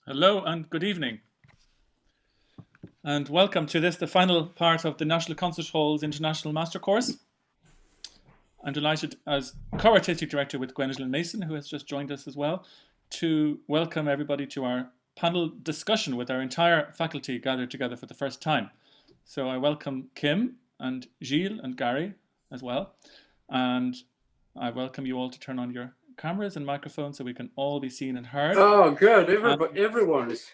Hello and good evening, and welcome to this, the final part of the National Concert Hall's International Master Course. I'm delighted, as co-artistic director with Gwendolyn Mason, who has just joined us as well, to welcome everybody to our panel discussion with our entire faculty gathered together for the first time. So I welcome Kim and Gilles and Gary as well, and I welcome you all to turn on your cameras and microphones so we can all be seen and heard. Oh, good. Everyone is.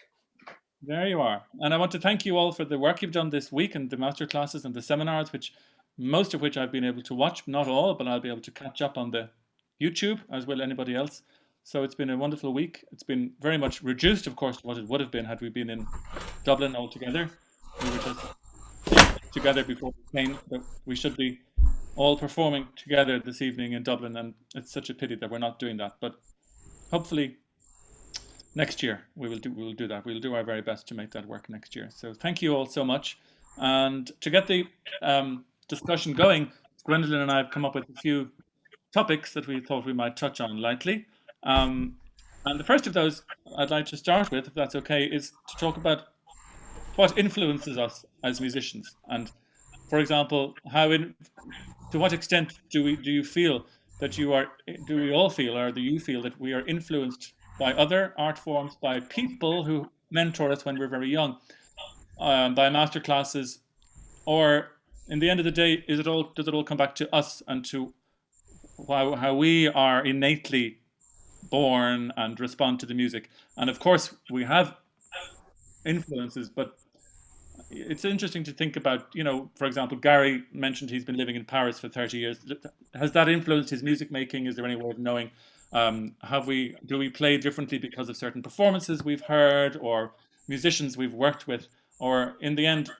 There you are. And I want to thank you all for the work you've done this week and the master classes and the seminars, most of which I've been able to watch, not all, but I'll be able to catch up on the YouTube, as will anybody else. So it's been a wonderful week. It's been very much reduced, of course, to what it would have been had we been in Dublin all together. We were just together before we came, but we should be all performing together this evening in Dublin, and it's such a pity that we're not doing that. But hopefully next year we will do that. We'll do our very best to make that work next year. So thank you all so much. And to get the discussion going, Gwendolyn and I have come up with a few topics that we thought we might touch on lightly. And the first of those I'd like to start with, if that's okay, is to talk about what influences us as musicians. And for example, to what extent do you feel that do we all feel, or do you feel that we are influenced by other art forms, by people who mentor us when we're very young, by master classes, or in the end of the day, does it all come back to us and to how we are innately born and respond to the music? And of course, we have influences, but it's interesting to think about, for example, Gary mentioned he's been living in Paris for 30 years. Has that influenced his music making? Is there any way of knowing? Do we play differently because of certain performances we've heard or musicians we've worked with? Or in the end,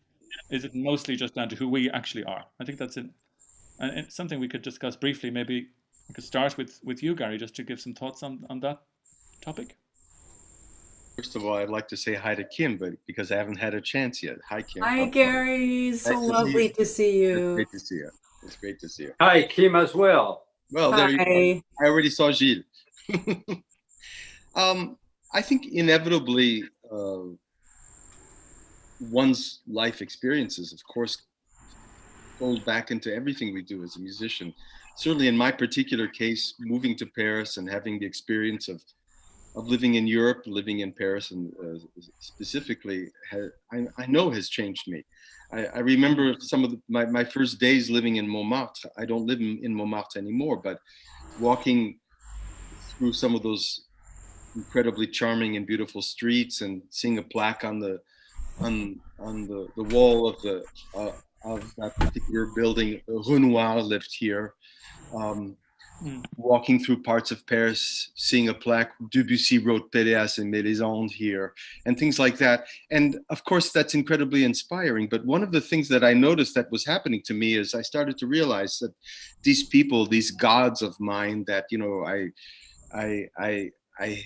is it mostly just down to who we actually are? I think that's something we could discuss briefly. Maybe we could start with you, Gary, just to give some thoughts on that topic. First of all, I'd like to say hi to Kim, but because I haven't had a chance yet. Hi, Kim. Hi, Gary. So lovely to see you. It's great to see you. It's great to see you. Hi, Kim, as well. Well, there you go. I already saw Gilles. I think inevitably one's life experiences, of course, fold back into everything we do as a musician. Certainly in my particular case, moving to Paris and having the experience of living in Europe, living in Paris, and specifically, I know has changed me. I remember some of my first days living in Montmartre. I don't live in Montmartre anymore, but walking through some of those incredibly charming and beautiful streets and seeing a plaque on the wall of that particular building, Renoir lived here. Walking through parts of Paris, seeing a plaque, Debussy wrote Péléas et Mélisande here, and things like that. And of course, that's incredibly inspiring. But one of the things that I noticed that was happening to me is I started to realize that these people, these gods of mine that, I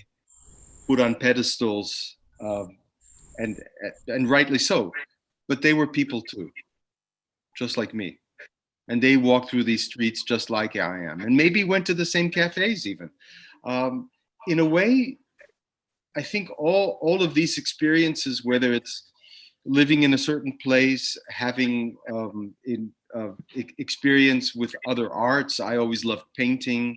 put on pedestals, and rightly so, but they were people too, just like me. And they walked through these streets just like I am, and maybe went to the same cafes even. In a way, I think all of these experiences, whether it's living in a certain place, having experience with other arts, I always loved painting.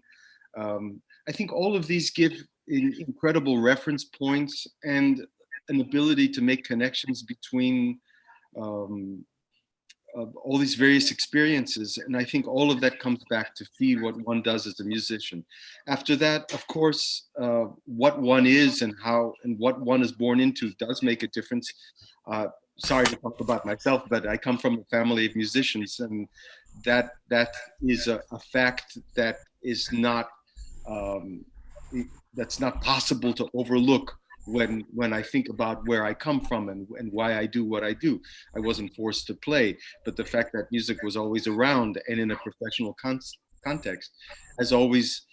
I think all of these give incredible reference points and an ability to make connections between all these various experiences. And I think all of that comes back to feed what one does as a musician. After that, of course, what one is and how and what one is born into does make a difference. Sorry to talk about myself, but I come from a family of musicians, and that is a fact that is not that's not possible to overlook when I think about where I come from and why I do what I do. I wasn't forced to play, but the fact that music was always around and in a professional context has always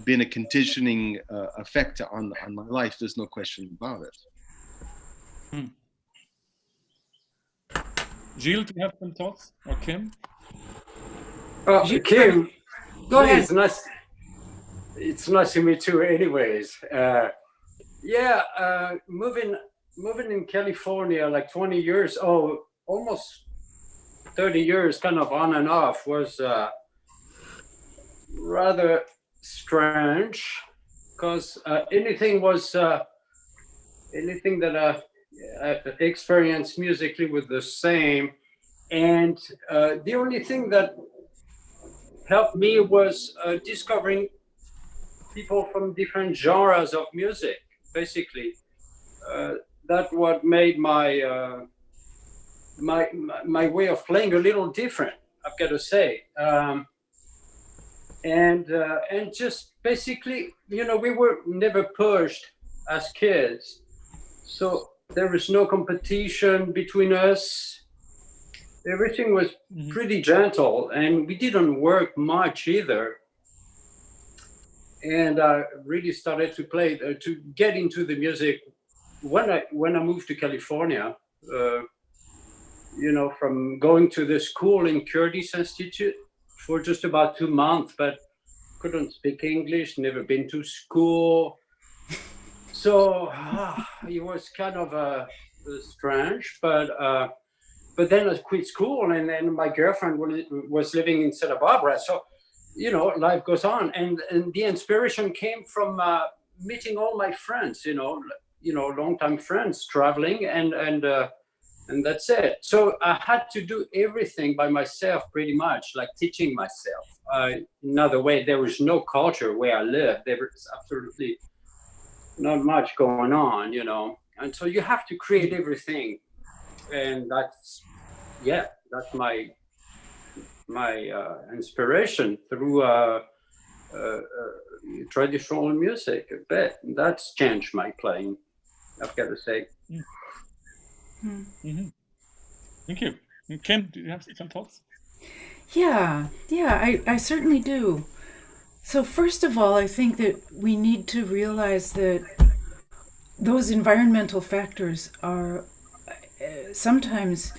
been a conditioning effect on my life. There's no question about it. Gilles, do you have some thoughts? Or Kim? Kim, Go ahead. It's nice to meet you anyways. Yeah, moving in California like 20 years, oh, almost 30 years kind of on and off was rather strange because anything that I experienced musically was the same. And the only thing that helped me was discovering people from different genres of music, basically. Uh, that what made my way of playing a little different, I've got to say. And just basically, we were never pushed as kids, so there was no competition between us. Everything was pretty gentle, and we didn't work much either. And I really started to play to get into the music when I moved to California. Uh, from going to the school in Curtis Institute for just about 2 months, but couldn't speak English, never been to school. So it was kind of strange, but then I quit school, and then my girlfriend was living in Santa Barbara. So, life goes on, and the inspiration came from meeting all my friends, longtime friends traveling, and that's it. So I had to do everything by myself, pretty much, like teaching myself. Another way, there was no culture where I lived. There was absolutely not much going on, and so you have to create everything. And that's my inspiration through traditional music a bit. That's changed my playing, I've got to say. Mm-hmm. Thank you. And Kim, do you have some thoughts? Yeah, I certainly do. So, first of all, I think that we need to realize that those environmental factors are sometimes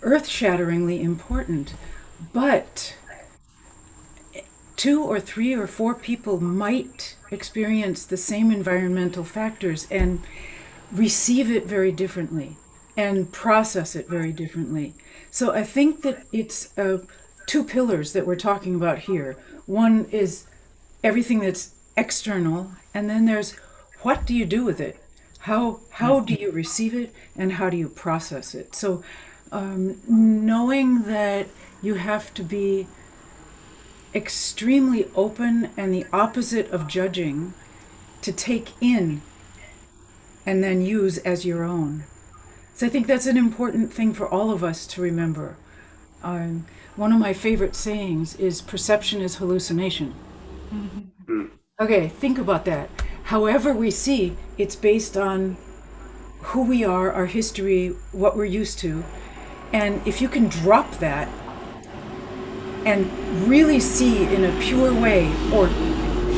earth-shatteringly important, but 2 or 3 or 4 people might experience the same environmental factors and receive it very differently and process it very differently. So I think that it's 2 pillars that we're talking about here. One is everything that's external, and then there's what do you do with it? How do you receive it, and how do you process it? So knowing that you have to be extremely open and the opposite of judging, to take in and then use as your own. So I think that's an important thing for all of us to remember. One of my favorite sayings is perception is hallucination. Okay, think about that. However we see, it's based on who we are, our history, what we're used to. And if you can drop that and really see in a pure way, or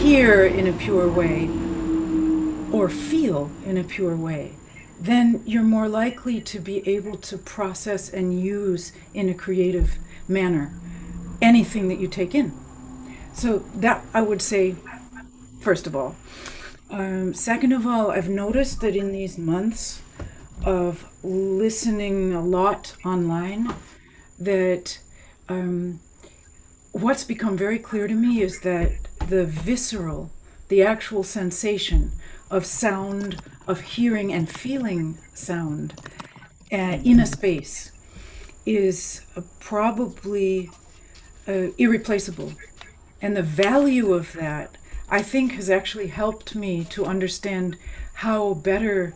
hear in a pure way, or feel in a pure way, then you're more likely to be able to process and use in a creative manner anything that you take in. So that, I would say, first of all. Second of all, I've noticed that in these months of listening a lot online, that what's become very clear to me is that the visceral, the actual sensation of sound, of hearing and feeling sound in a space is probably irreplaceable. And the value of that, I think, has actually helped me to understand how better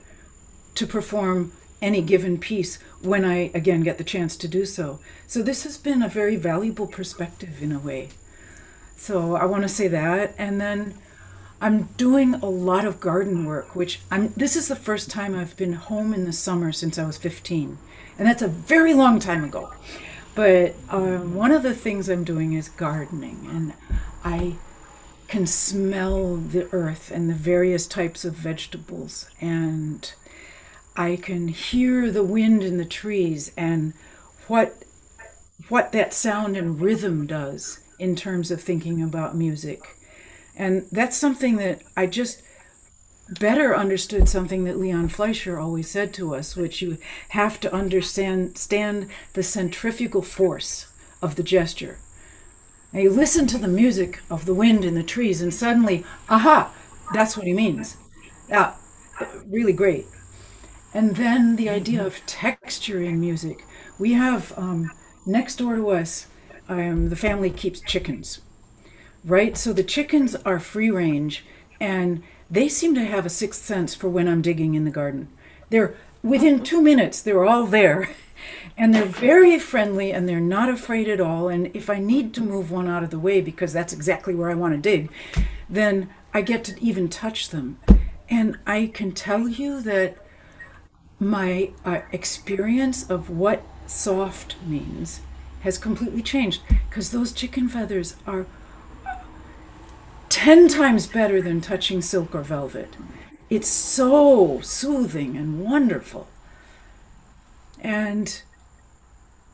to perform any given piece when I again get the chance to do so. So this has been a very valuable perspective in a way. So I want to say that. And then I'm doing a lot of garden work, this is the first time I've been home in the summer since I was 15. And that's a very long time ago. But one of the things I'm doing is gardening, and I can smell the earth and the various types of vegetables, and I can hear the wind in the trees and what that sound and rhythm does in terms of thinking about music. And that's something that I just better understood, something that Leon Fleischer always said to us, which you have to understand the centrifugal force of the gesture. Now you listen to the music of the wind in the trees, and suddenly, aha, that's what he means. Ah, really great. And then the idea of texture in music. We have next door to us, the family keeps chickens, right? So the chickens are free range, and they seem to have a sixth sense for when I'm digging in the garden. They're within 2 minutes, they're all there. And they're very friendly and they're not afraid at all. And if I need to move one out of the way because that's exactly where I want to dig, then I get to even touch them. And I can tell you that my experience of what soft means has completely changed, because those chicken feathers are 10 times better than touching silk or velvet. It's so soothing and wonderful. And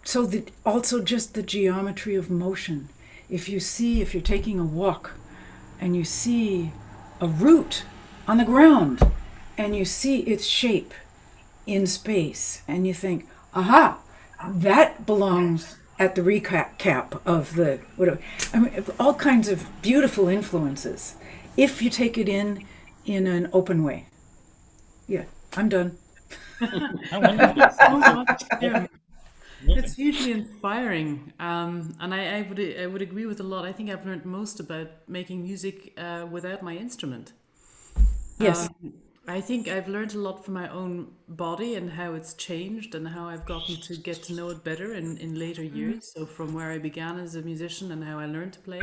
so also just the geometry of motion. If you're taking a walk and you see a root on the ground and you see its shape in space and you think, aha, that belongs at the recap of the whatever. I mean, all kinds of beautiful influences if you take it in an open way. Yeah, I'm done. How wonderful. So much, Jim. It's hugely inspiring, and I would agree with a lot. I think I've learned most about making music without my instrument. Yes. I think I've learned a lot from my own body and how it's changed and how I've gotten to get to know it better in later years. So from where I began as a musician and how I learned to play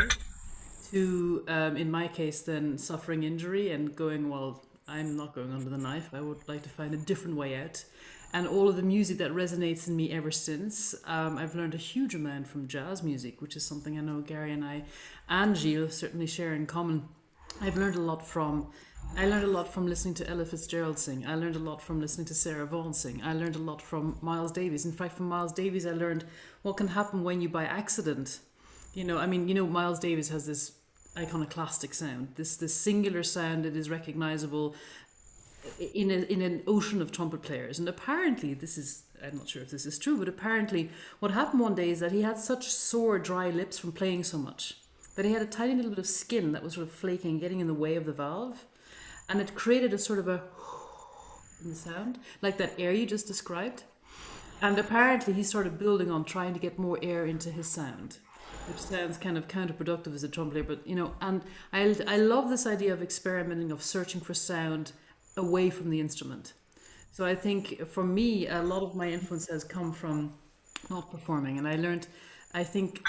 to, in my case, then suffering injury and going, well, I'm not going under the knife. I would like to find a different way out. And all of the music that resonates in me ever since. I've learned a huge amount from jazz music, which is something I know Gary and I and Gilles certainly share in common. I've learned a lot from I learned a lot from listening to Ella Fitzgerald sing. I learned a lot from listening to Sarah Vaughan sing. I learned a lot from Miles Davis. In fact, from Miles Davis, I learned what can happen when you, by accident, Miles Davis has this iconoclastic sound, this singular sound that is recognizable in an ocean of trumpet players. And apparently, I'm not sure if this is true, but apparently, what happened one day is that he had such sore, dry lips from playing so much that he had a tiny little bit of skin that was sort of flaking, getting in the way of the valve. And it created a sort of a in the sound, like that air you just described. And apparently he started building on trying to get more air into his sound, which sounds kind of counterproductive as a drum player, but and I love this idea of experimenting, of searching for sound away from the instrument. So I think for me, a lot of my influence has come from not performing, and I think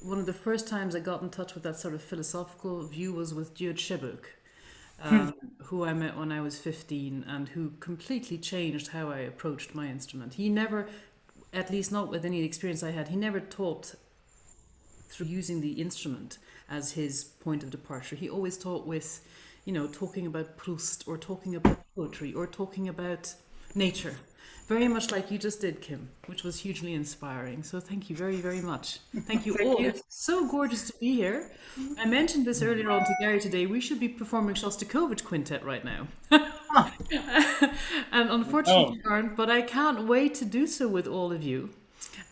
one of the first times I got in touch with that sort of philosophical view was with Jude Shebuk, who I met when I was 15 and who completely changed how I approached my instrument. He never, at least not with any experience I had, he never taught through using the instrument as his point of departure. He always taught with, talking about Proust or talking about poetry or talking about nature. Very much like you just did, Kim, which was hugely inspiring. So thank you very, very much. Thank you all. It's so gorgeous to be here. I mentioned this earlier on to Gary today. We should be performing Shostakovich Quintet right now. And unfortunately, we aren't, but I can't wait to do so with all of you.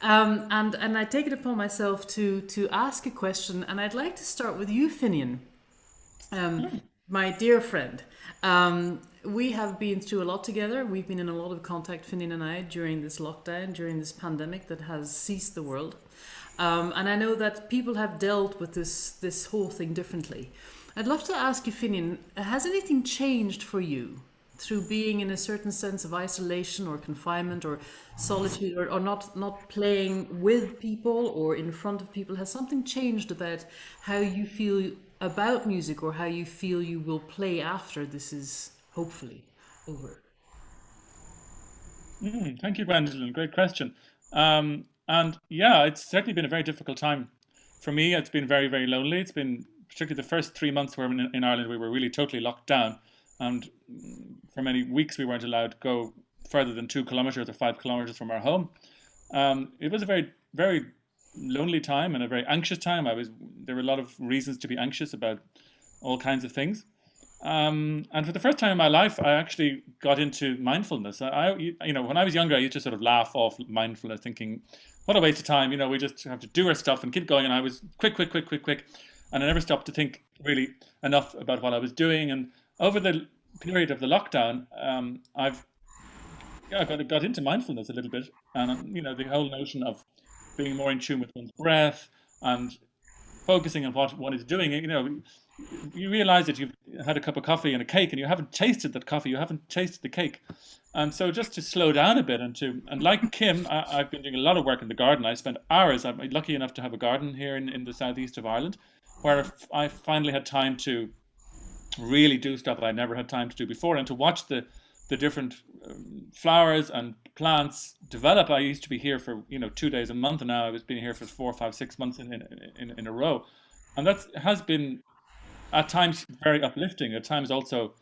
And I take it upon myself to ask a question, and I'd like to start with you, Finian, my dear friend. We have been through a lot together. We've been in a lot of contact, Finian and I, during this lockdown, during this pandemic that has seized the world. And I know that people have dealt with this whole thing differently. I'd love to ask you, Finian, has anything changed for you through being in a certain sense of isolation or confinement or solitude or not playing with people or in front of people? Has something changed about how you feel about music or how you feel you will play after this is hopefully over? Thank you, Gwendolyn. Great question. And yeah, it's certainly been a very difficult time. For me, it's been very, very lonely. It's been particularly the first 3 months where in Ireland we were really totally locked down. And for many weeks we weren't allowed to go further than 2 kilometers or 5 kilometers from our home. It was a very, very lonely time and a very anxious time. There were a lot of reasons to be anxious about all kinds of things. And for the first time in my life, I actually got into mindfulness. When I was younger, I used to sort of laugh off mindfulness, thinking, "What a waste of time! We just have to do our stuff and keep going." And I was quick, quick, quick, quick, quick, and I never stopped to think really enough about what I was doing. And over the period of the lockdown, I've got into mindfulness a little bit, and the whole notion of being more in tune with one's breath and focusing on what one is doing. You realize that you've had a cup of coffee and a cake, and you haven't tasted that coffee, you haven't tasted the cake, and so just to slow down a bit and like Kim, I've been doing a lot of work in the garden. I spent hours. I'm lucky enough to have a garden here in the southeast of Ireland, where I finally had time to really do stuff I never had time to do before, and to watch the different flowers and plants develop. I used to be here for 2 days a month, and now I was being here for 4, 5, 6 months in a row, and that has been at times very uplifting, at times also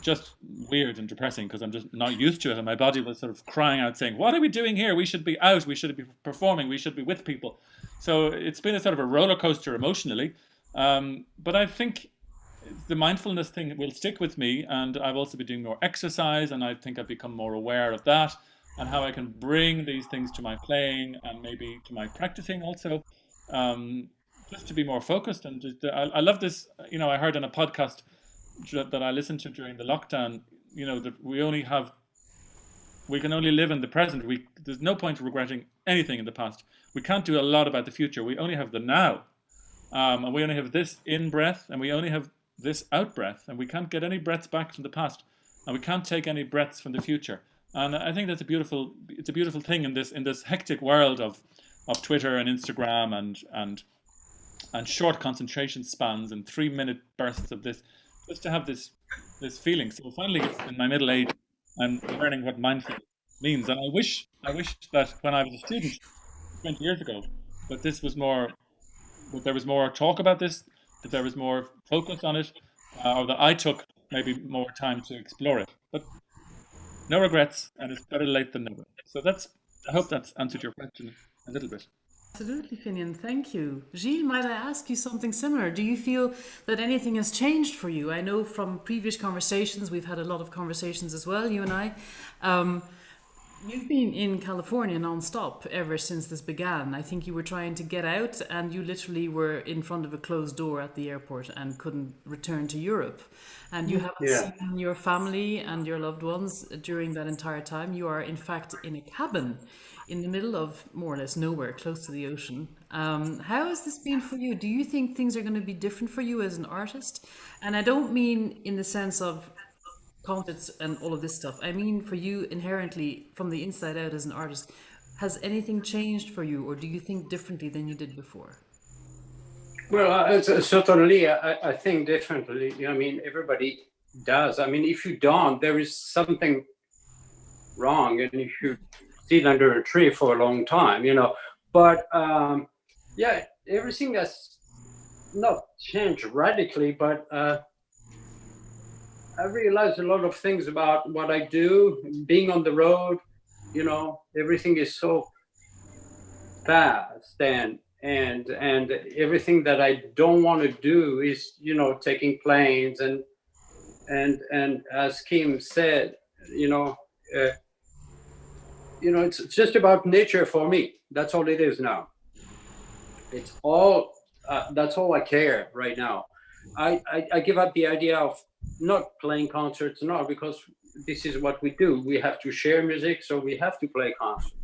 just weird and depressing, because I'm just not used to it, and my body was sort of crying out, saying, "What are we doing here? We should be out. We should be performing. We should be with people." So it's been a sort of a roller coaster emotionally, but I think the mindfulness thing will stick with me, and I've also been doing more exercise, and I think I've become more aware of that and how I can bring these things to my playing and maybe to my practicing also, um, just to be more focused. And just, I love this. I heard on a podcast that I listened to during the lockdown, that we can only live in the present. There's no point regretting anything in the past. We can't do a lot about the future. We only have the now, and we only have this in breath, and we only have this out breath, and we can't get any breaths back from the past, and we can't take any breaths from the future. And I think it's a beautiful thing in this hectic world of Twitter and Instagram and short concentration spans and 3-minute bursts of this, just to have this feeling. So finally, in my middle age, I'm learning what mindfulness means, and I wish that when I was a student 20 years ago, that there was more talk about this, that there was more focus on it, or that I took maybe more time to explore it. But no regrets, and it's better late than never. So I hope that's answered your question a little bit. Absolutely, Finian. Thank you. Gilles, might I ask you something similar? Do you feel that anything has changed for you? I know from previous conversations, we've had a lot of conversations as well, you and I. You've been in California non-stop ever since this began. I think you were trying to get out, and you literally were in front of a closed door at the airport and couldn't return to Europe. And you haven't seen your family and your loved ones during that entire time. You are, in fact, in a cabin in the middle of more or less nowhere, close to the ocean. How has this been for you? Do you think things are going to be different for you as an artist? And I don't mean in the sense of concerts and all of this stuff. I mean for you inherently, from the inside out as an artist. Has anything changed for you, or do you think differently than you did before? Well, certainly, I think differently. I mean, everybody does. I mean, if you don't, there is something wrong, and if you sit under a tree for a long time, But yeah, everything has not changed radically, but I realized a lot of things about what I do, being on the road. Everything is so fast, and everything that I don't want to do is, taking planes and as Kim said, it's just about nature for me. That's all it is now. It's all that's all I care right now. I give up the idea of not playing concerts now, because this is what we do. We have to share music, so we have to play concerts.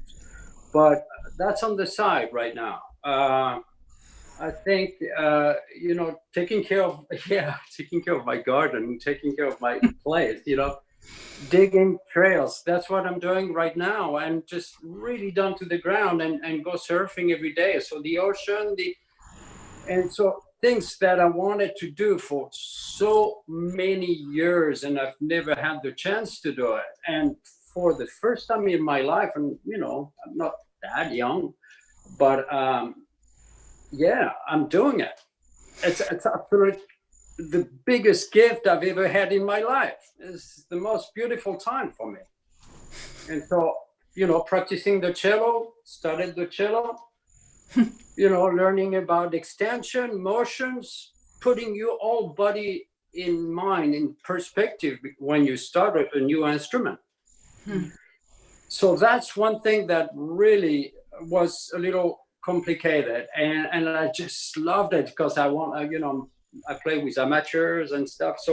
But that's on the side right now. I think taking care of my garden, taking care of my place, digging trails. That's what I'm doing right now, and just really down to the ground and go surfing every day. So the ocean, and so things that I wanted to do for so many years, and I've never had the chance to do it. And for the first time in my life, and I'm not that young, but yeah, I'm doing it. It's absolutely the biggest gift I've ever had in my life. It's the most beautiful time for me. And so, practicing the cello, started the cello, learning about extension, motions, putting your whole body in mind, in perspective when you start a new instrument. So that's one thing that really was a little complicated, and I just loved it because I want, you know, I play with amateurs and stuff. So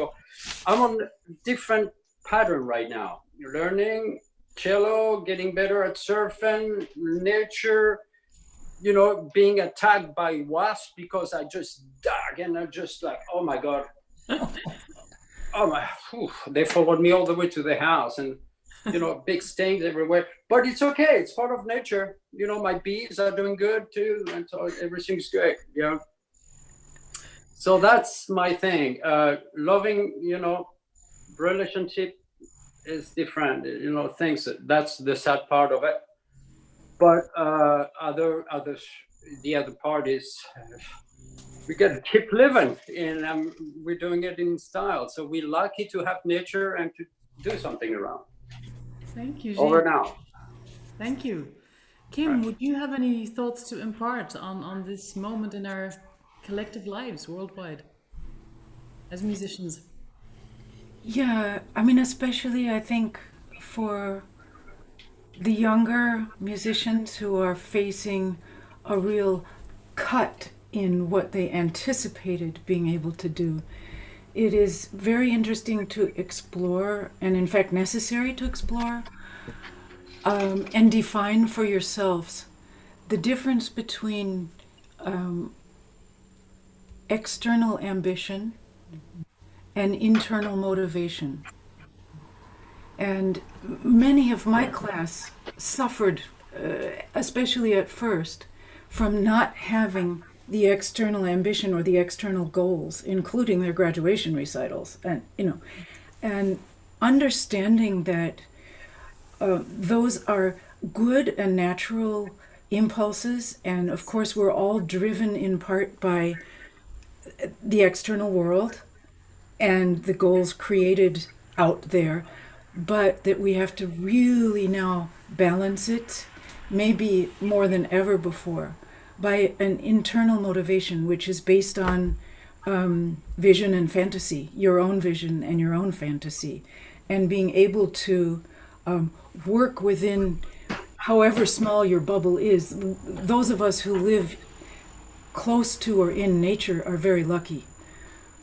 I'm on a different pattern right now. You're learning cello, getting better at surfing, nature, you know, being attacked by wasps because I just dug and I'm just like, oh my God. Oh my, whew, they followed me all the way to the house and, you know, big stings everywhere. But it's okay. It's part of nature. You know, my bees are doing good too. And so everything's great. Yeah. So that's my thing. Loving, you know, relationship is different. You know, things that's the sad part of it. But the other part is we got to keep living, and we're doing it in style. So we're lucky to have nature and to do something around. Thank you, Over Gilles. now. Thank you. Kim, would you have any thoughts to impart on this moment in our collective lives worldwide as musicians? Yeah, I mean, especially I think for the younger musicians who are facing a real cut in what they anticipated being able to do. It is very interesting to explore, and in fact necessary to explore, and define for yourselves the difference between external ambition and internal motivation. And many of my class suffered, especially at first, from not having the external ambition or the external goals, including their graduation recitals, and and understanding that those are good and natural impulses, and of course we're all driven in part by the external world and the goals created out there, but that we have to really now balance it, maybe more than ever before, by an internal motivation which is based on vision and fantasy, your own vision and your own fantasy, and being able to work within however small your bubble is. Those of us who live close to or in nature are very lucky.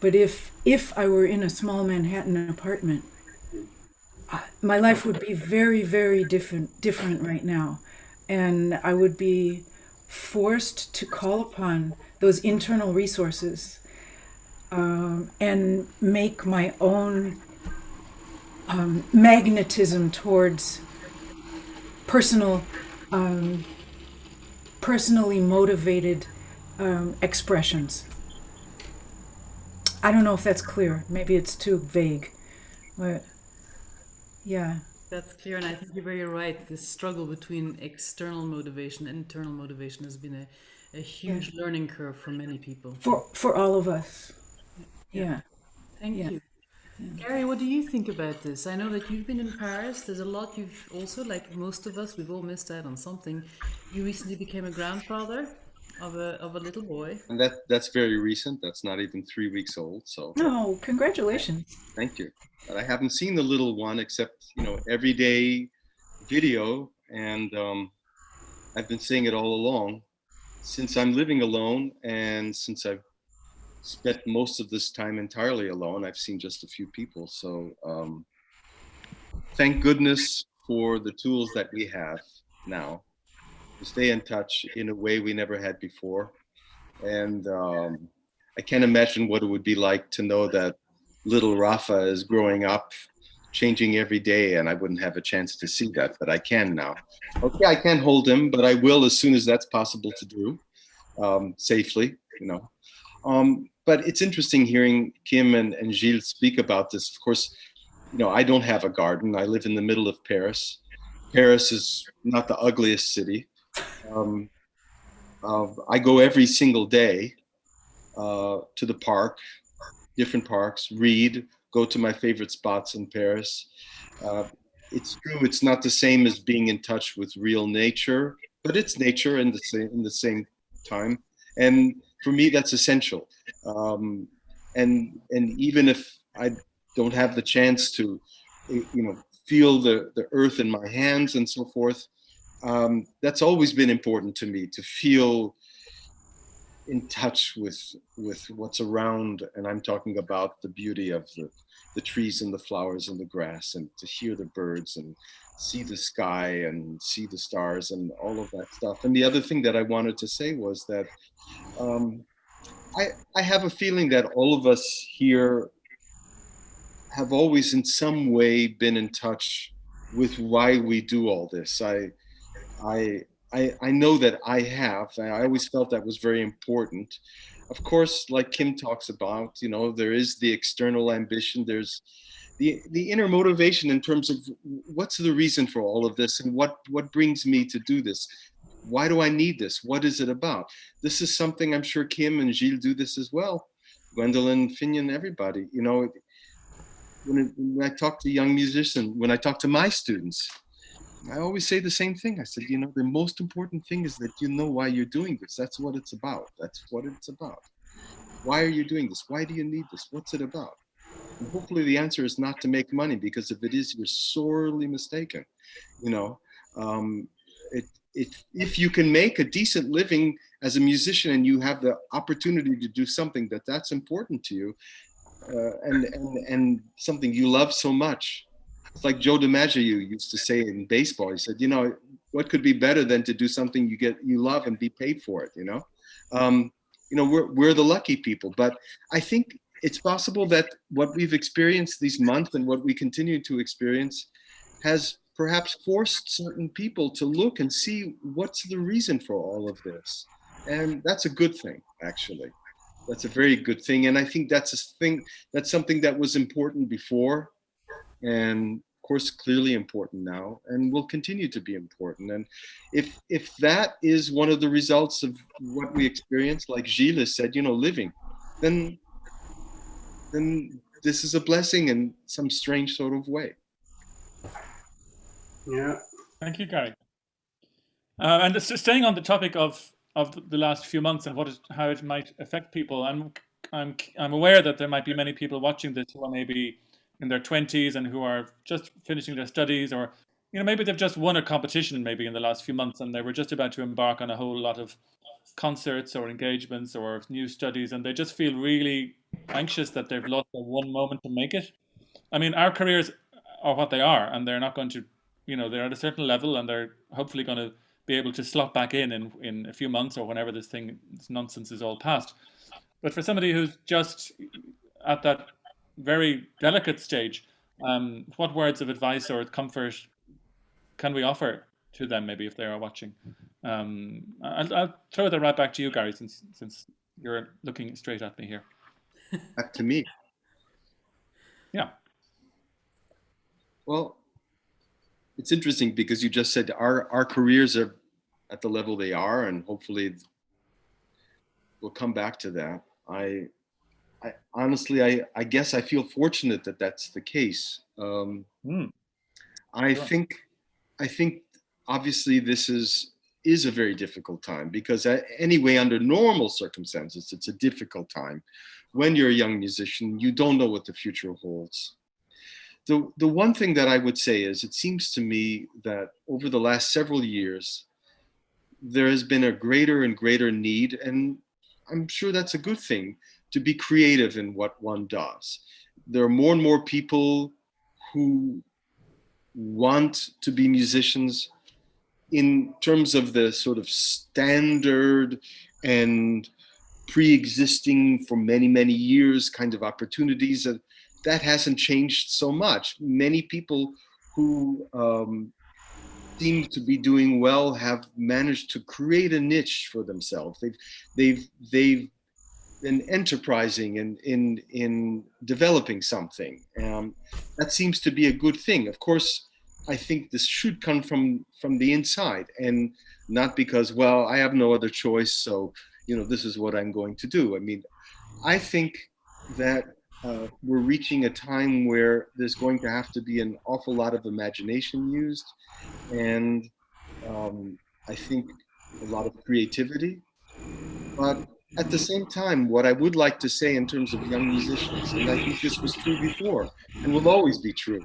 But if I were in a small Manhattan apartment, my life would be very, very different right now. And I would be forced to call upon those internal resources and make my own magnetism towards personally motivated expressions. I don't know if that's clear. Maybe it's too vague. But yeah. That's clear, and I think you're very right. This struggle between external motivation and internal motivation has been a huge learning curve for many people. For all of us. Yeah. Thank Yeah. you. Gary, what do you think about this? I know that you've been in Paris. There's a lot you've also, like most of us, we've all missed out on something. You recently became a grandfather of a little boy. And that's very recent. That's not even 3 weeks old. So Oh, congratulations. thank you. But I haven't seen the little one except, everyday video. And I've been saying it all along. Since I'm living alone and since I've spent most of this time entirely alone, I've seen just a few people. So thank goodness for the tools that we have now to stay in touch in a way we never had before. And I can't imagine what it would be like to know that little Rafa is growing up, changing every day, and I wouldn't have a chance to see that, but I can now. Okay, I can't hold him, but I will as soon as that's possible to do, safely, But it's interesting hearing Kim and Gilles speak about this. Of course, I don't have a garden. I live in the middle of Paris. Paris is not the ugliest city. I go every single day to the park, different parks, read, go to my favorite spots in Paris. It's true, it's not the same as being in touch with real nature, but it's nature in the same time. And for me, that's essential. and even if I don't have the chance to, feel the earth in my hands and so forth, that's always been important to me, to feel in touch with what's around. And I'm talking about the beauty of the trees and the flowers and the grass, and to hear the birds and see the sky and see the stars and all of that stuff. And the other thing that I wanted to say was that um, I have a feeling that all of us here have always in some way been in touch with why we do all this. I, I know that I have. I always felt that was very important. Of course, like Kim talks about, there is the external ambition. There's the inner motivation in terms of what's the reason for all of this, and what brings me to do this. Why do I need this? What is it about? This is something I'm sure Kim and Gilles do this as well. Gwendolyn, Finian, everybody. When I talk to young musicians, when I talk to my students, I always say the same thing. I said, the most important thing is that you know why you're doing this. That's what it's about. That's what it's about. Why are you doing this? Why do you need this? What's it about? And hopefully the answer is not to make money, because if it is, you're sorely mistaken. If you can make a decent living as a musician, and you have the opportunity to do something that's important to you, and something you love so much. It's like Joe DiMaggio used to say in baseball. He said, what could be better than to do something you love and be paid for it? We're the lucky people. But I think it's possible that what we've experienced these months and what we continue to experience has perhaps forced certain people to look and see what's the reason for all of this. And that's a good thing, actually. That's a very good thing. And I think that's something that was important before, and of course clearly important now, and will continue to be important. And if that is one of the results of what we experience, like Gilles said, living, then this is a blessing in some strange sort of way. Yeah. Thank you, Gary. And staying on the topic of the last few months and how it might affect people, I'm aware that there might be many people watching this who are maybe in their 20s and who are just finishing their studies, or maybe they've just won a competition maybe in the last few months, and they were just about to embark on a whole lot of concerts or engagements or new studies, and they just feel really anxious that they've lost their one moment to make it. I mean, our careers are what they are, and they're not going to, they're at a certain level, and they're hopefully going to be able to slot back in a few months or whenever this nonsense is all past. But for somebody who's just at that very delicate stage, what words of advice or comfort can we offer to them, maybe if they are watching? I'll throw that right back to you, Gary, since you're looking straight at me here. Back to me. Yeah. Well, it's interesting because you just said our careers are at the level they are, and hopefully we'll come back to that. I honestly, I guess I feel fortunate that that's the case. I Sure. think obviously this is a very difficult time, because anyway, under normal circumstances, it's a difficult time. When you're a young musician, you don't know what the future holds. The one thing that I would say is, it seems to me that over the last several years, there has been a greater and greater need, and I'm sure that's a good thing, to be creative in what one does. There are more and more people who want to be musicians in terms of the sort of standard and pre-existing for many, many years kind of opportunities. That hasn't changed so much. Many people who seem to be doing well have managed to create a niche for themselves. They've been enterprising in developing something. That seems to be a good thing. Of course, I think this should come from the inside, and not because, well, I have no other choice, so this is what I'm going to do. I mean, I think that we're reaching a time where there's going to have to be an awful lot of imagination used, and I think a lot of creativity. But at the same time, what I would like to say in terms of young musicians, and I think this was true before and will always be true,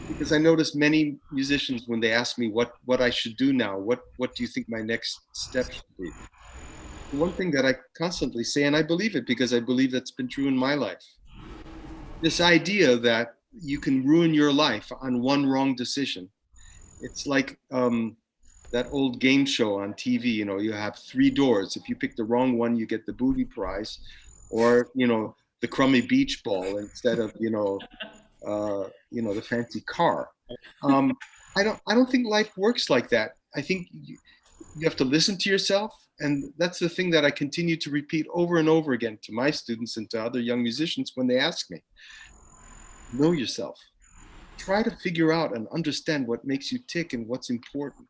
because I notice many musicians when they ask me what I should do now, what do you think my next step should be? The one thing that I constantly say, and I believe it because I believe that's been true in my life, this idea that you can ruin your life on one wrong decision. It's like that old game show on TV. You know, you have three doors. If you pick the wrong one, you get the booby prize, or the crummy beach ball instead of the fancy car. Um, I don't think life works like that. I think you have to listen to yourself, and that's the thing that I continue to repeat over and over again to my students and to other young musicians when they ask me. Know yourself. Try to figure out and understand what makes you tick and what's important,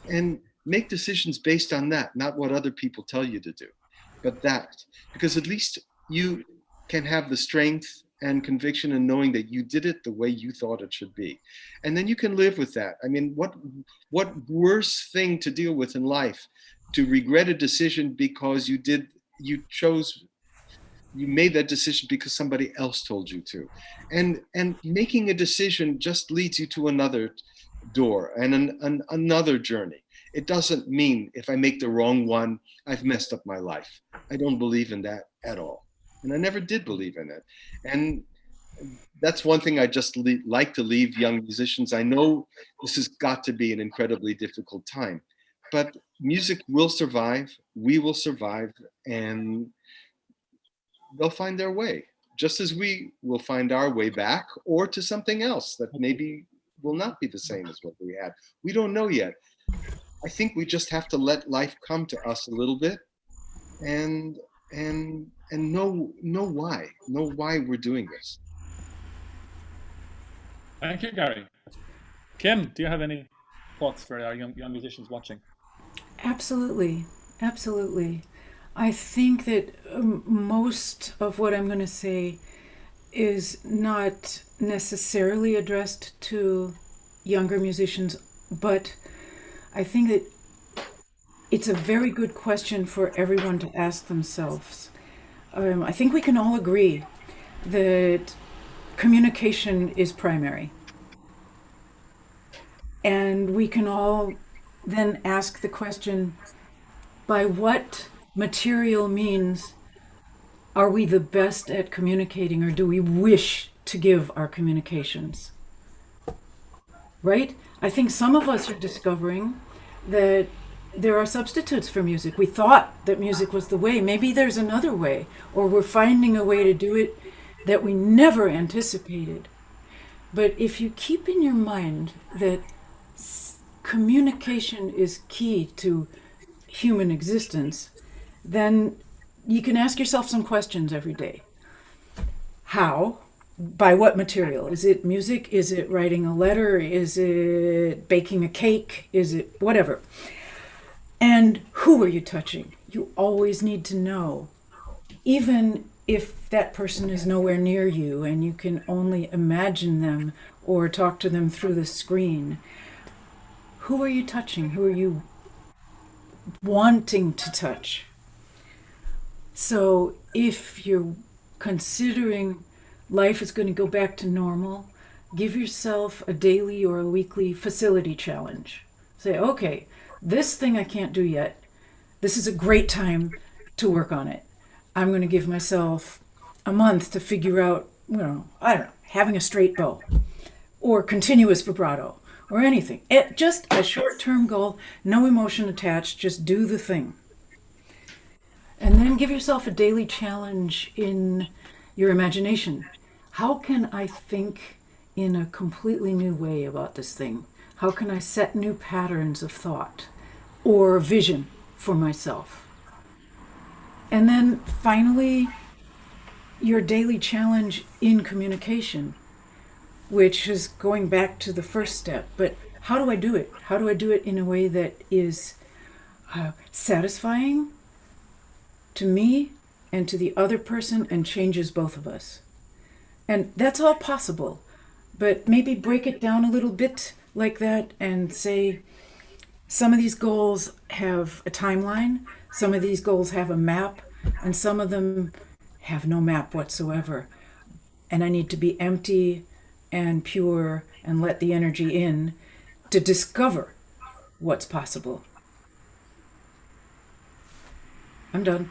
and make decisions based on that, not what other people tell you to do, but that, because at least you can have the strength and conviction in knowing that you did it the way you thought it should be, and then you can live with that. I mean, what worse thing to deal with in life, to regret a decision because you made that decision because somebody else told you to, and making a decision just leads you to another door and another journey. It doesn't mean if I make the wrong one, I've messed up my life. I don't believe in that at all, and I never did believe in it. And that's one thing I just like to leave young musicians. I know this has got to be an incredibly difficult time, but music will survive, we will survive, and they'll find their way, just as we will find our way back or to something else that maybe will not be the same as what we had. We don't know yet. I think we just have to let life come to us a little bit, and know why we're doing this. Thank you, Gary. Kim, do you have any thoughts for our young musicians watching? Absolutely, absolutely. I think that most of what I'm going to say is not necessarily addressed to younger musicians, but I think that it's a very good question for everyone to ask themselves. I think we can all agree that communication is primary. And we can all then ask the question, by what material means are we the best at communicating, or do we wish to give our communications? Right? I think some of us are discovering that there are substitutes for music. We thought that music was the way. Maybe there's another way, or we're finding a way to do it that we never anticipated. But if you keep in your mind that communication is key to human existence, then you can ask yourself some questions every day. How? By what material? Is it music? Is it writing a letter? Is it baking a cake? Is it whatever? And who are you touching? You always need to know, even if that person is nowhere near you and you can only imagine them or talk to them through the screen. Who are you touching? Who are you wanting to touch? So if you're considering life is going to go back to normal, give yourself a daily or a weekly facility challenge. Say, okay, this thing I can't do yet. This is a great time to work on it. I'm going to give myself a month to figure out, I don't know, having a straight bow or continuous vibrato or anything. Just a short-term goal, no emotion attached, just do the thing. And then give yourself a daily challenge in your imagination. How can I think in a completely new way about this thing? How can I set new patterns of thought or vision for myself? And then finally, your daily challenge in communication, which is going back to the first step. But how do I do it? How do I do it in a way that is satisfying to me and to the other person and changes both of us? And that's all possible. But maybe break it down a little bit like that and say, some of these goals have a timeline, some of these goals have a map, and some of them have no map whatsoever. And I need to be empty and pure and let the energy in to discover what's possible. I'm done.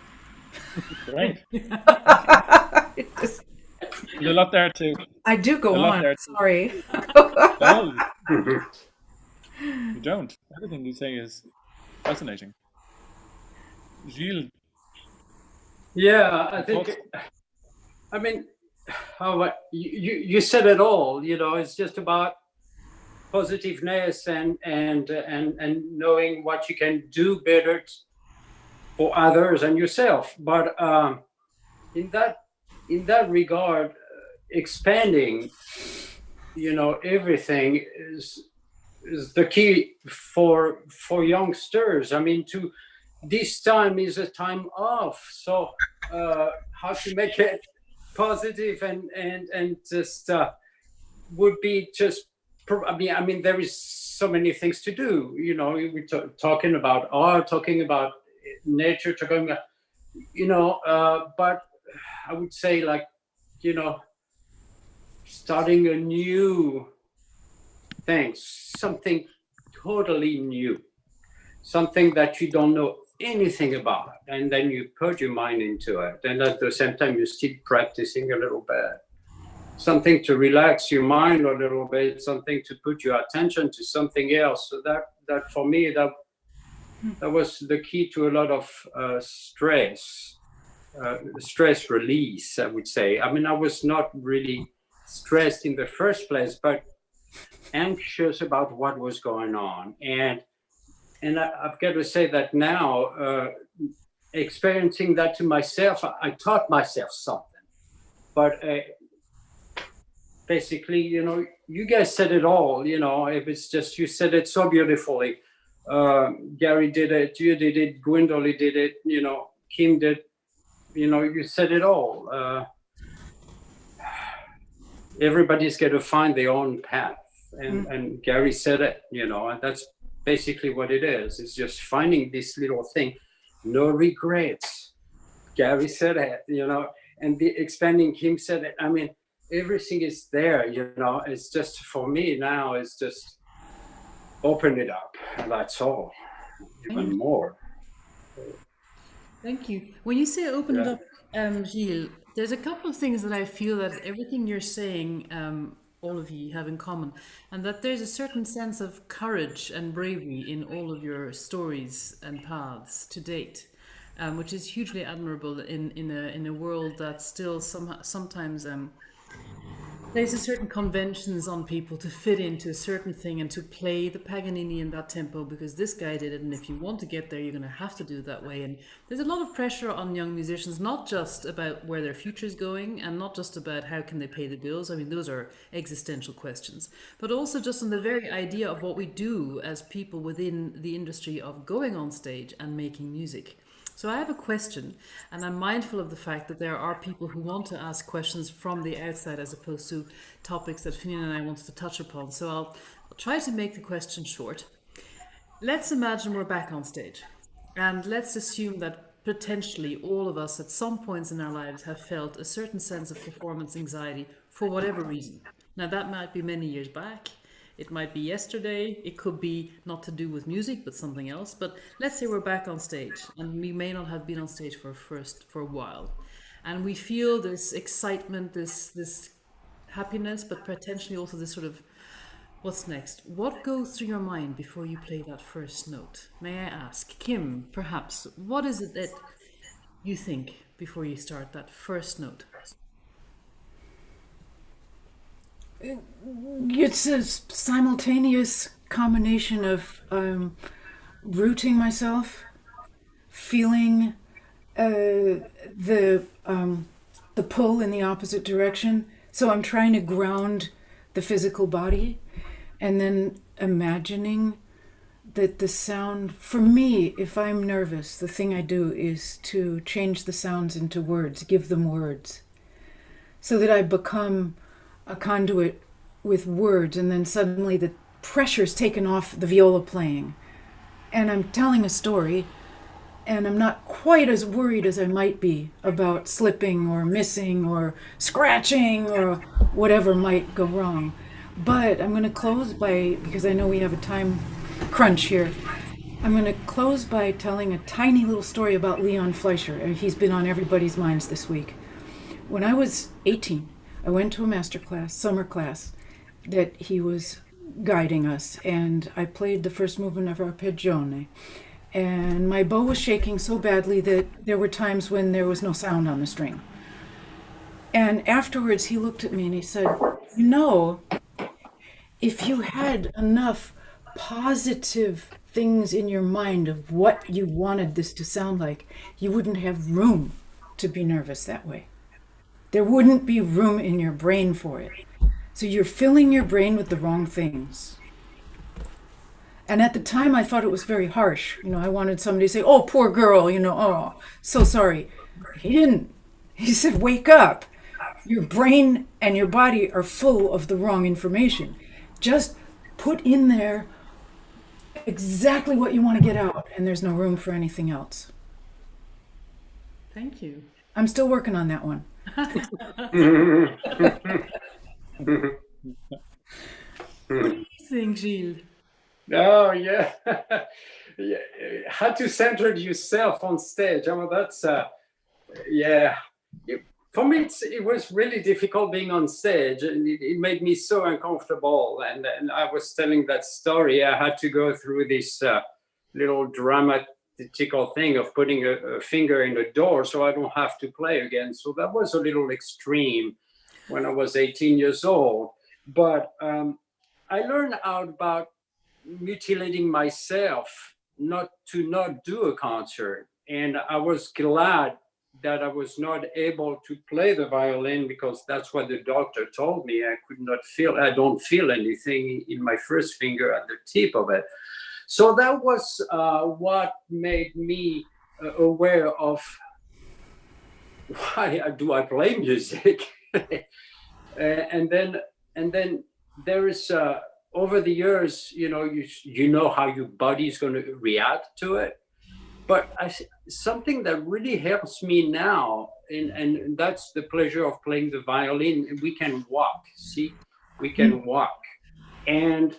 Great. There's a lot there too. I do go A lot on. there too. Sorry. No, you don't. Everything you say is fascinating. Gilles, Yeah, I think. thoughts? I mean, you said it all. It's just about positiveness and knowing what you can do better for others and yourself. But in that regard, expanding, everything is the key for youngsters. I mean, this time is a time off, so how to make it positive and just would be just. I mean, there is so many things to do. We're talking about art, talking about nature, talking about, but I would say, like, starting a new thing, something totally new, something that you don't know anything about, and then you put your mind into it, and at the same time you're still practicing a little bit, something to relax your mind a little bit, something to put your attention to something else. So that for me, that was the key to a lot of stress release, I would say. I mean, I was not really stressed in the first place, but anxious about what was going on. And I've got to say that now, experiencing that to myself, I taught myself something. But basically, you guys said it all. If it's just, you said it so beautifully. Gary did it, you did it, Gwendolyn did it, Kim did. You said it all. Everybody's got to find their own path, and Gary said it. And that's basically what it is. It's just finding this little thing, no regrets. Gary said it, and the expanding, Kim said it. I mean, everything is there. It's just, for me now, it's just open it up, and that's all. Even more. Thank you. When you say open it up, Gilles, there's a couple of things that I feel that everything you're saying, all of you have in common, and that there's a certain sense of courage and bravery in all of your stories and paths to date, which is hugely admirable in a world that still sometimes places certain conventions on people to fit into a certain thing and to play the Paganini in that tempo because this guy did it, and if you want to get there, you're going to have to do it that way. And there's a lot of pressure on young musicians, not just about where their future's going and not just about how can they pay the bills. I mean, those are existential questions, but also just on the very idea of what we do as people within the industry of going on stage and making music. So I have a question, and I'm mindful of the fact that there are people who want to ask questions from the outside as opposed to topics that Finian and I wanted to touch upon. So I'll try to make the question short. Let's imagine we're back on stage, and let's assume that potentially all of us at some points in our lives have felt a certain sense of performance anxiety for whatever reason. Now that might be many years back. It might be yesterday, it could be not to do with music, but something else. But let's say we're back on stage, and we may not have been on stage for a while. And we feel this excitement, this happiness, but potentially also this sort of, what's next? What goes through your mind before you play that first note? May I ask? Kim, perhaps, what is it that you think before you start that first note? It's a simultaneous combination of rooting myself, feeling the pull in the opposite direction. So I'm trying to ground the physical body, and then imagining that the sound, for me, if I'm nervous, the thing I do is to change the sounds into words, give them words, so that I become a conduit with words, and then suddenly the pressure's taken off the viola playing, and I'm telling a story and I'm not quite as worried as I might be about slipping or missing or scratching or whatever might go wrong. But I'm going to close by, because I know we have a time crunch here, I'm going to close by telling a tiny little story about Leon Fleischer. He's been on everybody's minds this week. When I was 18, I went to a master class, summer class, that he was guiding us, and I played the first movement of Arpeggione. And my bow was shaking so badly that there were times when there was no sound on the string. And afterwards, he looked at me and he said, "You know, if you had enough positive things in your mind of what you wanted this to sound like, you wouldn't have room to be nervous that way. There wouldn't be room in your brain for it. So you're filling your brain with the wrong things." And at the time, I thought it was very harsh. I wanted somebody to say, "Oh, poor girl, oh, so sorry." He didn't. He said, "Wake up. Your brain and your body are full of the wrong information. Just put in there exactly what you want to get out, and there's no room for anything else." Thank you. I'm still working on that one. What do you think, Gilles? Oh yeah, yeah. How to center yourself on stage. I mean, that's yeah. For me, it was really difficult being on stage, and it made me so uncomfortable. And I was telling that story. I had to go through this little dramatical thing of putting a finger in the door so I don't have to play again. So that was a little extreme when I was 18 years old. But I learned out about mutilating myself not to not do a concert, and I was glad that I was not able to play the violin, because that's what the doctor told me. I don't feel anything in my first finger at the tip of it. So that was what made me aware of why do I play music. and then there is over the years, you know how your body is going to react to it. But something that really helps me now, and that's the pleasure of playing the violin. We can walk. See, we can walk, and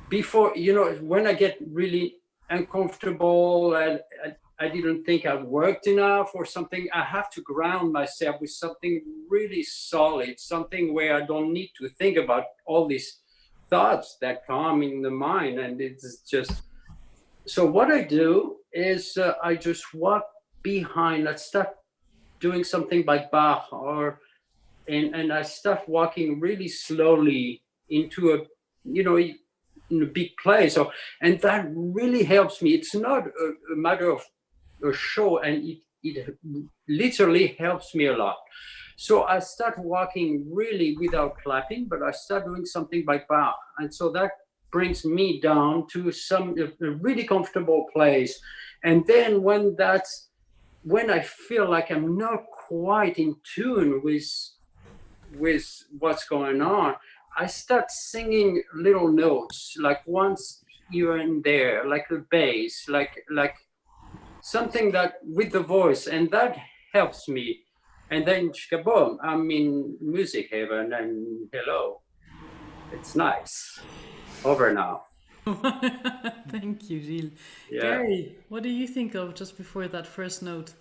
before, when I get really uncomfortable, I didn't think I worked enough or something, I have to ground myself with something really solid, something where I don't need to think about all these thoughts that come in the mind. And it's just, so what I do is I just walk behind. Let's start doing something by Bach, and I start walking really slowly into in a big place. And that really helps me. It's not a matter of a show, and it literally helps me a lot. So I start walking really without clapping, but I start doing something by Bach. And so that brings me down to a really comfortable place. And then when I feel like I'm not quite in tune with what's going on, I start singing little notes, like once here and there, like a bass, like something that with the voice, and that helps me. And then kaboom, I'm in music heaven, and hello, it's nice. Over now. Thank you, Gilles. Yeah. Gary, what do you think of just before that first note?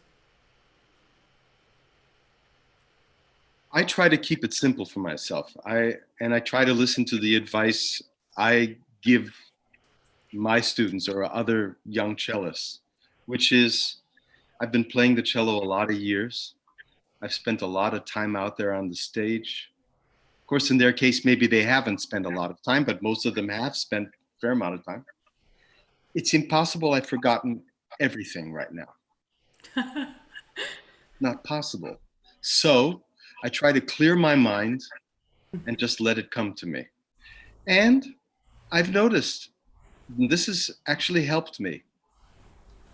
I try to keep it simple for myself. I try to listen to the advice I give my students or other young cellists, which is, I've been playing the cello a lot of years. I've spent a lot of time out there on the stage. Of course, in their case, maybe they haven't spent a lot of time, but most of them have spent a fair amount of time. It's impossible I've forgotten everything right now. Not possible. So I try to clear my mind and just let it come to me. And I've noticed this has actually helped me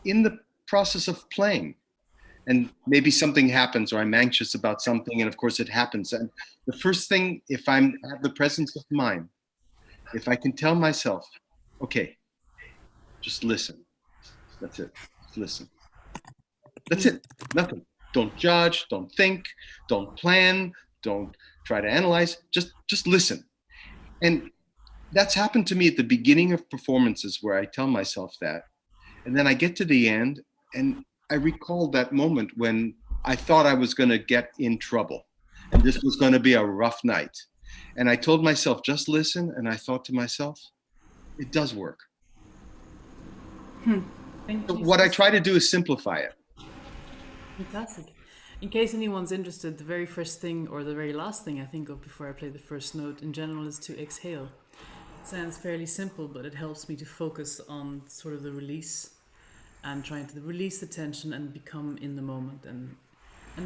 in the process of playing. And maybe something happens, or I'm anxious about something, and of course it happens. And the first thing, if I have the presence of mind, if I can tell myself, okay, just listen. That's it. Just listen. That's it. Nothing. Don't judge. Don't think. Don't plan. Don't try to analyze. Just listen. And that's happened to me at the beginning of performances where I tell myself that. And then I get to the end and I recall that moment when I thought I was going to get in trouble and this was going to be a rough night. And I told myself, just listen. And I thought to myself, it does work. So what I try to do is simplify it. Fantastic. In case anyone's interested, the very first thing or the very last thing I think of before I play the first note in general is to exhale. It sounds fairly simple, but it helps me to focus on sort of the release and trying to release the tension and become in the moment and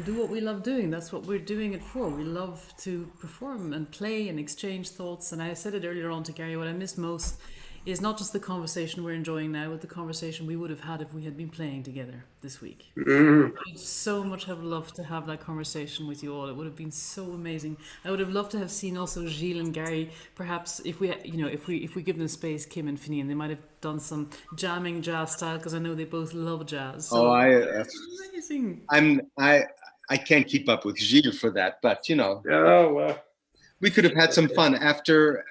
do what we love doing. That's what we're doing it for. We love to perform and play and exchange thoughts. And I said it earlier on to Gary, what I miss most is not just the conversation we're enjoying now, but the conversation we would have had if we had been playing together this week. I'd so much have loved to have that conversation with you all. It would have been so amazing. I would have loved to have seen also Gilles and Gary. Perhaps if we, if we give them space, Kim and Finian, they might have done some jamming jazz style because I know they both love jazz. So amazing. I can't keep up with Gilles for that, but Oh, well. we could have had some fun after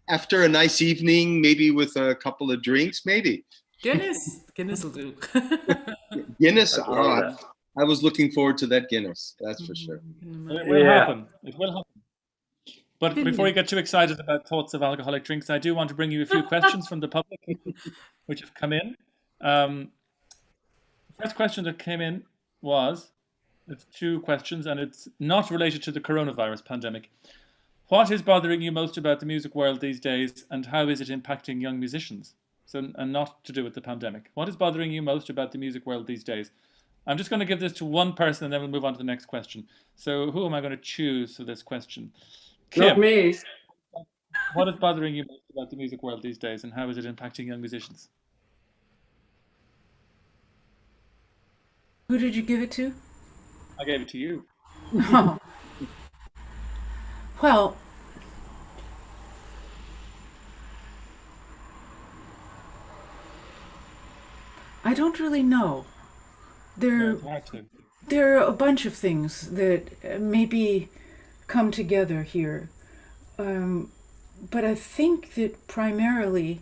a nice evening, maybe with a couple of drinks, maybe. Guinness will do. Guinness. I was looking forward to that Guinness. That's for sure. It will happen. It will happen. But before you get too excited about thoughts of alcoholic drinks, I do want to bring you a few questions from the public which have come in. First question that came in was, it's two questions, and it's not related to the coronavirus pandemic. What is bothering you most about the music world these days, and how is it impacting young musicians? So, and not to do with the pandemic. What is bothering you most about the music world these days? I'm just going to give this to one person, and then we'll move on to the next question. So who am I going to choose for this question? Kim, Not me. what is bothering you most about the music world these days, and how is it impacting young musicians? Who did you give it to? I gave it to you. Oh. Well, I don't really know. There are a bunch of things that maybe come together here. But I think that primarily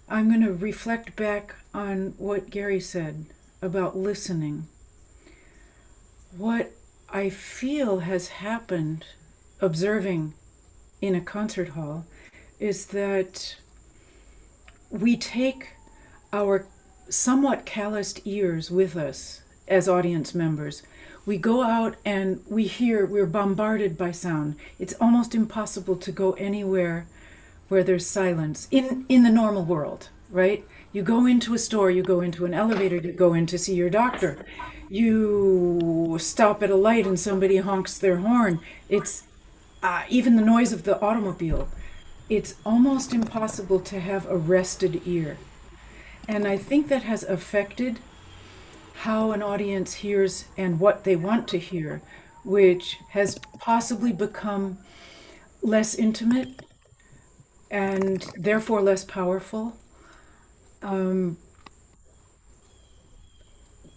I'm going to reflect back on what Gary said about listening. What I feel has happened observing in a concert hall is that we take our somewhat calloused ears with us as audience members. We go out and we're bombarded by sound. It's almost impossible to go anywhere where there's silence in the normal world, right? You go into a store, you go into an elevator, you go in to see your doctor. You stop at a light and somebody honks their horn. It's even the noise of the automobile. It's almost impossible to have a rested ear. And I think that has affected how an audience hears and what they want to hear, which has possibly become less intimate and therefore less powerful.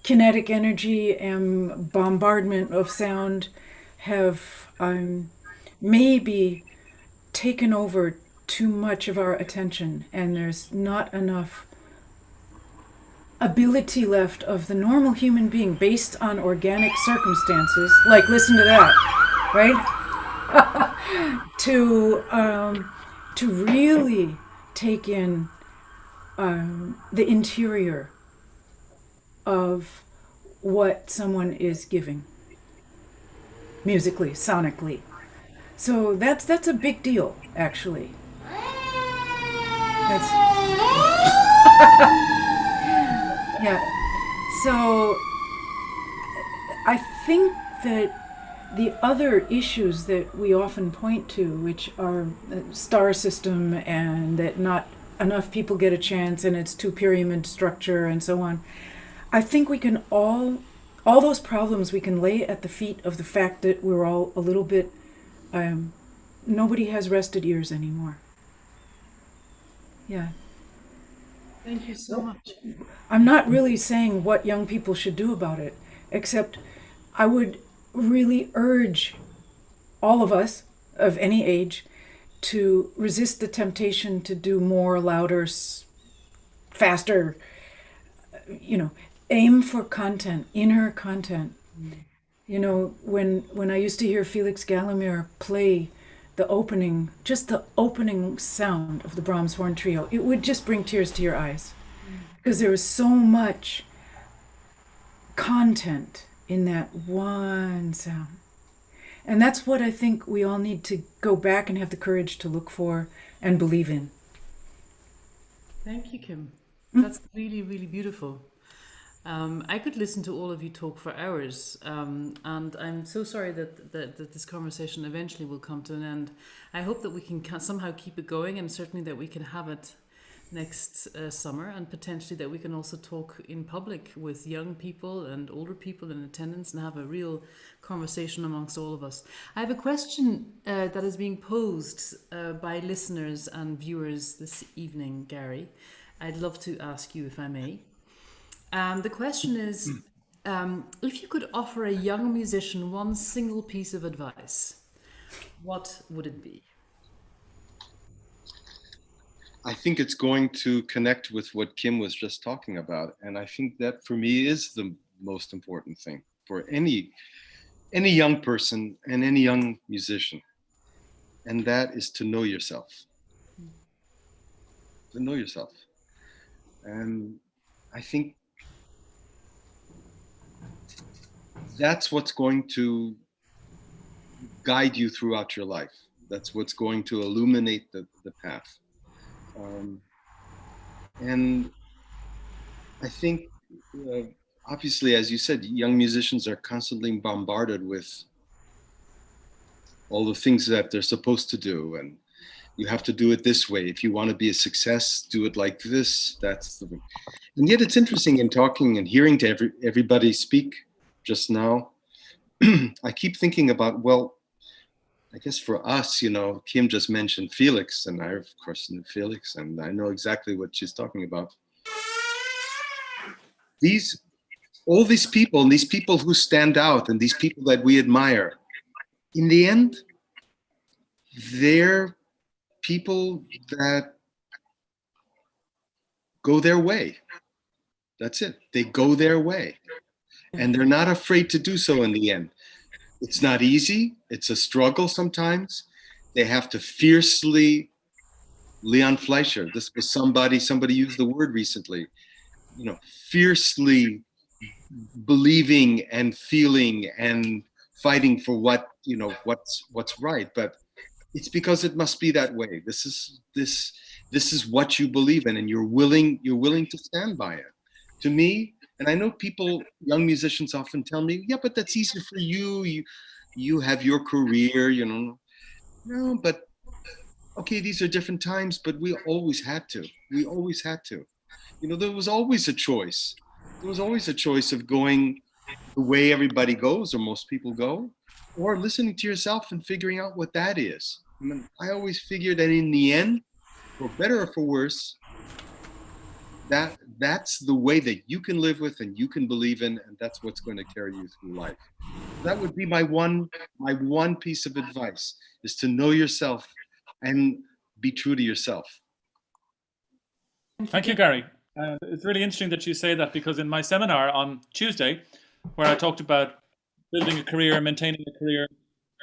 Kinetic energy and bombardment of sound have maybe taken over too much of our attention, and there's not enough ability left of the normal human being based on organic circumstances, like listen to that, right? to really take in the interior of what someone is giving musically, sonically. So that's a big deal, actually. Yeah. So I think that the other issues that we often point to, which are the star system and that not enough people get a chance and it's too pyramid structure and so on, I think we can all those problems we can lay at the feet of the fact that we're all a little bit, nobody has rested ears anymore. Yeah. Thank you so much. I'm not really saying what young people should do about it, except I would really urge all of us of any age to resist the temptation to do more, louder, faster. You know, aim for content, inner content. You know, when I used to hear Felix Gallimere play the opening, just the opening sound of the Brahms Horn Trio, it would just bring tears to your eyes because there was so much content in that one sound. And that's what I think we all need to go back and have the courage to look for and believe in. Thank you, Kim. That's really, really beautiful. I could listen to all of you talk for hours, and I'm so sorry that this conversation eventually will come to an end. I hope that we can somehow keep it going, and certainly that we can have it next summer, and potentially that we can also talk in public with young people and older people in attendance and have a real conversation amongst all of us. I have a question that is being posed by listeners and viewers this evening, Gary. I'd love to ask you if I may. The question is, if you could offer a young musician one single piece of advice, what would it be? I think it's going to connect with what Kim was just talking about. And I think that for me is the most important thing for any young person and any young musician. And that is to know yourself. To know yourself. And I think that's what's going to guide you throughout your life. That's what's going to illuminate the path. And I think, obviously, as you said, young musicians are constantly bombarded with all the things that they're supposed to do. And you have to do it this way. If you want to be a success, do it like this. And yet it's interesting in talking and hearing to everybody speak just now. I keep thinking about, well, I guess for us, Kim just mentioned Felix, and I, of course, knew Felix, and I know exactly what she's talking about. All these people, and these people who stand out, and these people that we admire, in the end, they're people that go their way. That's it. They go their way. And they're not afraid to do so in the end. It's not easy. It's a struggle sometimes. They have to fiercely, Leon Fleischer, this was somebody used the word recently, fiercely believing and feeling and fighting for what's right. But it's because it must be that way. This is what you believe in, and you're willing to stand by it. To me, and I know young musicians often tell me, yeah, but that's easier for you. You have your career, No, but okay, these are different times, but we always had to. We always had to. There was always a choice. There was always a choice of going the way everybody goes, or most people go, or listening to yourself and figuring out what that is. I always figured that in the end, for better or for worse, that's the way that you can live with and you can believe in, and that's what's going to carry you through life. That would be my one piece of advice, is to know yourself and be true to yourself. Thank you, Gary. It's really interesting that you say that, because in my seminar on Tuesday, where I talked about building a career, maintaining a career,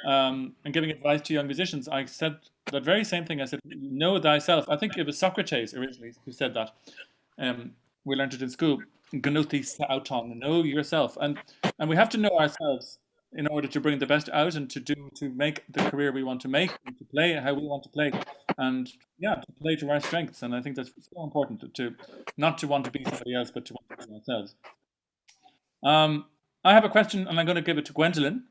and giving advice to young musicians, I said that very same thing. I said, know thyself. I think it was Socrates originally who said that. We learned it in school. Gnuthi auton, know yourself, and we have to know ourselves in order to bring the best out and to make the career we want to make, and to play how we want to play, and to play to our strengths. And I think that's so important to not to want to be somebody else, but to want to be ourselves. I have a question, and I'm going to give it to Gwendolyn,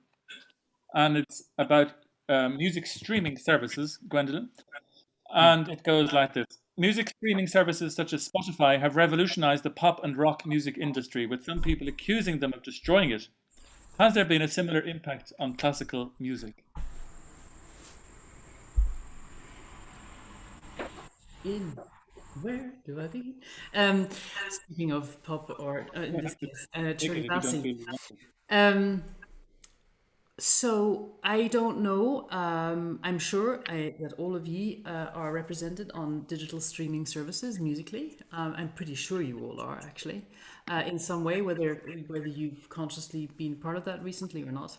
and it's about music streaming services, Gwendolyn. And it goes like this. Music streaming services such as Spotify have revolutionized the pop and rock music industry, with some people accusing them of destroying it. Has there been a similar impact on classical music? Where do I begin? Speaking of pop, or in this case, Take it if you don't Cherry. feel you want to. So I don't know. I'm sure that all of you are represented on digital streaming services musically. I'm pretty sure you all are actually, in some way, whether you've consciously been part of that recently or not.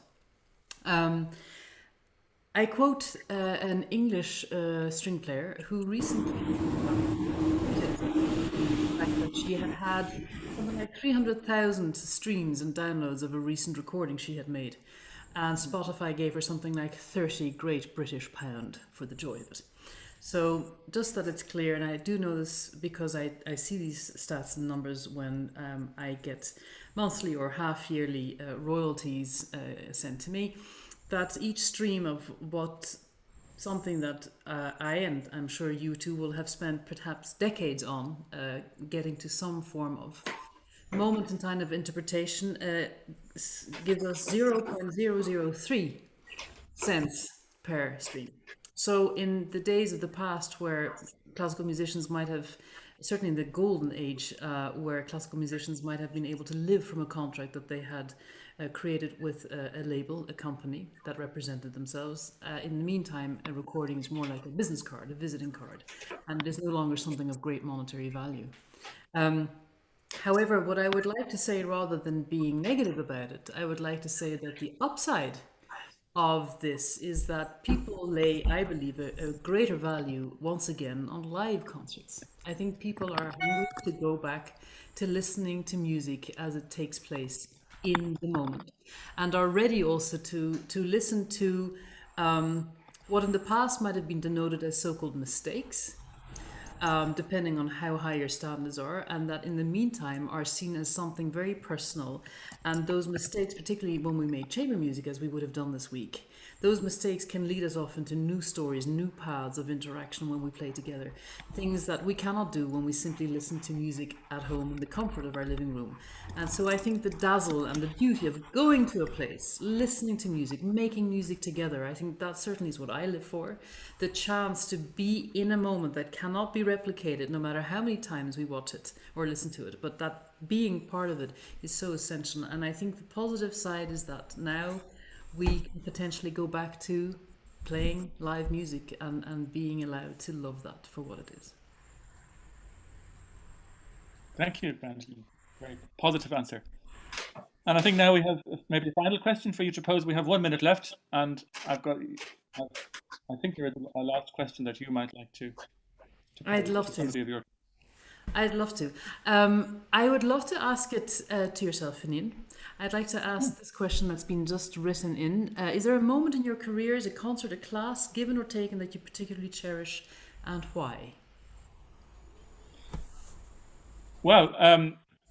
I quote an English string player who recently tweeted the fact that she had had something like 300,000 streams and downloads of a recent recording she had made. And Spotify gave her something like 30 Great British Pound for the joy of it. So, just that it's clear, and I do know this because I see these stats and numbers when I get monthly or half yearly royalties sent to me, that each stream of what something that I, and I'm sure you too, will have spent perhaps decades on, getting to some form of moment in time of interpretation, gives us 0.003 cents per stream. So, in the days of the past where classical musicians might have, certainly in the golden age, where classical musicians might have been able to live from a contract that they had created with a label, a company that represented themselves, in the meantime, a recording is more like a business card, a visiting card, and it is no longer something of great monetary value. However, what I would like to say, rather than being negative about it, I would like to say that the upside of this is that people lay, I believe, a greater value once again on live concerts. I think people are hungry to go back to listening to music as it takes place in the moment, and are ready also to listen to what in the past might have been denoted as so-called mistakes, depending on how high your standards are, and that in the meantime are seen as something very personal. And those mistakes, particularly when we make chamber music, as we would have done this week, those mistakes can lead us off into new stories, new paths of interaction when we play together. Things that we cannot do when we simply listen to music at home in the comfort of our living room. And so I think the dazzle and the beauty of going to a place, listening to music, making music together, I think that certainly is what I live for. The chance to be in a moment that cannot be replicated no matter how many times we watch it or listen to it, but that being part of it is so essential. And I think the positive side is that now we can potentially go back to playing live music and being allowed to love that for what it is. Thank you, Brandy. Very positive answer. And I think now we have maybe a final question for you to pose. We have 1 minute left, and I think there is a last question that you might like to I'd pose love to to. somebody of your. I'd love to. I would love to ask it to yourself, Finin. I'd like to ask this question that's been just written in. Is there a moment in your career, as a concert, a class, given or taken, that you particularly cherish, and why? Well,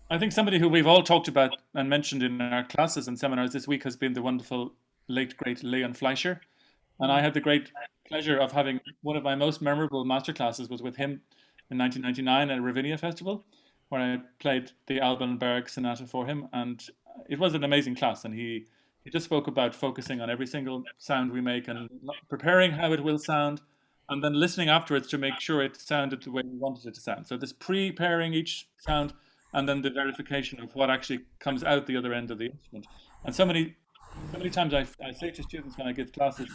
I think somebody who we've all talked about and mentioned in our classes and seminars this week has been the wonderful late great Leon Fleischer, and I had the great pleasure of having one of my most memorable masterclasses was with him in 1999 at a Ravinia Festival, where I played the Alban Berg Sonata for him, and it was an amazing class. And he just spoke about focusing on every single sound we make and preparing how it will sound, and then listening afterwards to make sure it sounded the way we wanted it to sound. So this preparing each sound, and then the verification of what actually comes out the other end of the instrument. And so many times I say to students when I give classes,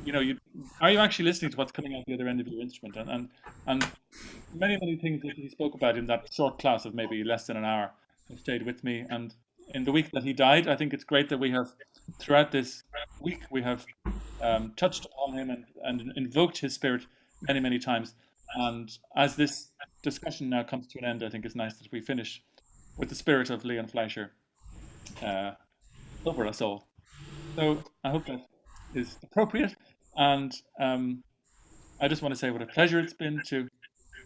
you are you actually listening to what's coming out the other end of your instrument? And many things that he spoke about in that short class of maybe less than an hour have stayed with me. And in the week that he died, I think it's great that we have throughout this week we have touched upon him and invoked his spirit many times. And as this discussion now comes to an end, I think it's nice that we finish with the spirit of Leon Fleischer uh, over us all. So I hope that is appropriate. And I just want to say what a pleasure it's been to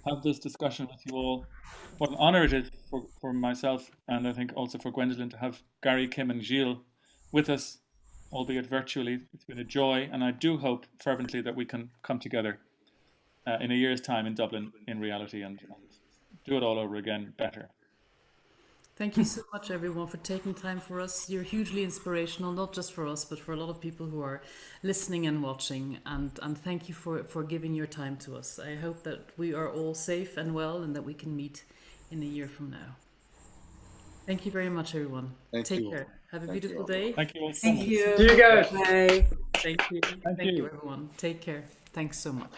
have this discussion with you all. What an honor it is for myself, and I think also for Gwendolyn, to have Gary, Kim, and Gilles with us, albeit virtually. It's been a joy, and I do hope fervently that we can come together in a year's time in Dublin in reality and do it all over again better. Thank you so much, everyone, for taking time for us. You're hugely inspirational, not just for us, but for a lot of people who are listening and watching. And thank you for giving your time to us. I hope that we are all safe and well and that we can meet in a year from now. Thank you very much, everyone. Take care. Have a beautiful day. Thank you all so Thank much. you. See you guys. Bye. Thank you. Thank Thank you, you. everyone. Take care. Thanks so much.